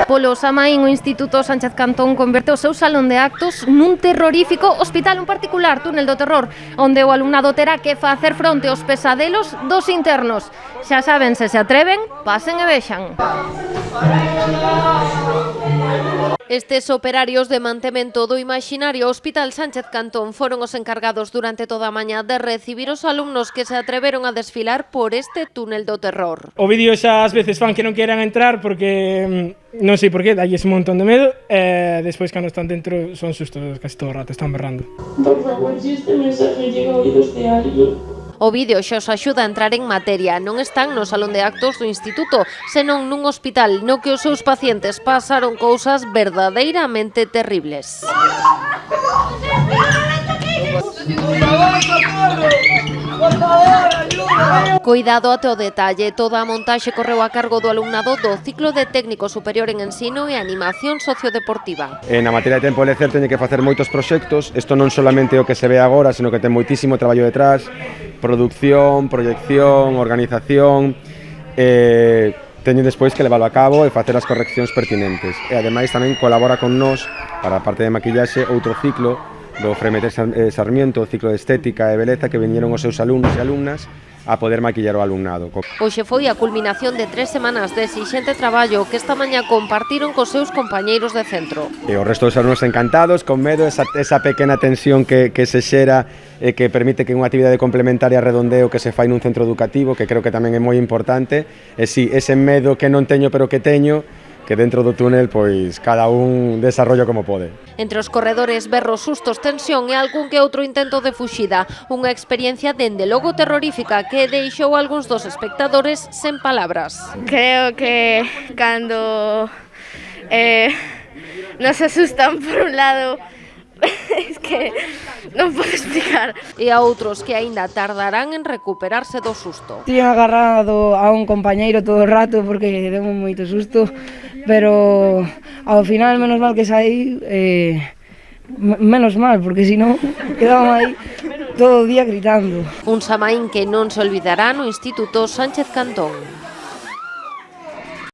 Polo Samaín, o Instituto Sánchez Cantón converte o seu salón de actos nun terrorífico hospital, un particular túnel do terror, onde o alumnado terá que facer fronte aos pesadelos dos internos. Xa saben, se atreven, pasen e vexan. Estes operarios de mantemento do imaxinario Hospital Sánchez Cantón foron os encargados durante toda a mañá de recibir os alumnos que se atreveron a desfilar por este túnel do terror. O vídeo xa ás veces fan que non queran entrar porque non sei por qué, dalles un montón de medo e despois cando están dentro son sustos casi todo o rato, están berrando. Por favor, si este mensaje llega a oídos de alguien. O vídeo xa os axuda a entrar en materia. Non están no salón de actos do instituto, senón nun hospital no que os seus pacientes pasaron cousas verdadeiramente terribles. Cuidado ate o detalle, toda a montaxe correu a cargo do alumnado do ciclo de técnico superior en ensino e animación sociodeportiva. Na materia de tempo de lecer teñe que facer moitos proxectos, isto non solamente o que se ve agora, sino que ten moitísimo traballo detrás, producción, proyección, organización, teño despois que leválo a cabo e facer as correccións pertinentes. E ademais tamén colabora con nós, para a parte de maquillaxe, outro ciclo do Fremeter Sarmiento, o ciclo de estética e beleza, que viñeron os seus alumnos e alumnas a poder maquillar o alumnado. Hoxe foi a culminación de 3 semanas de exixente traballo que esta mañá compartiron cos seus compañeiros de centro. E o resto dos alumnos encantados, con medo, esa pequena tensión que se xera e que permite que unha actividade complementaria redondeo que se fai nun centro educativo, que creo que tamén é moi importante, e si, ese medo que non teño pero que teño, que dentro do túnel, pois, cada un desarrollo como pode. Entre os corredores, berros, sustos, tensión e algún que outro intento de fuxida. Unha experiencia dende logo terrorífica que deixou algúns dos espectadores sen palabras. Creo que cando nos asustan por un lado, es que non podo explicar. E a outros que aínda tardarán en recuperarse do susto. Tiña agarrado a un compañeiro todo o rato porque demos moito susto, pero ao final menos mal que saí, menos mal, porque senón quedábamos aí todo o día gritando. Un Samaín que non se olvidará no Instituto Sánchez Cantón.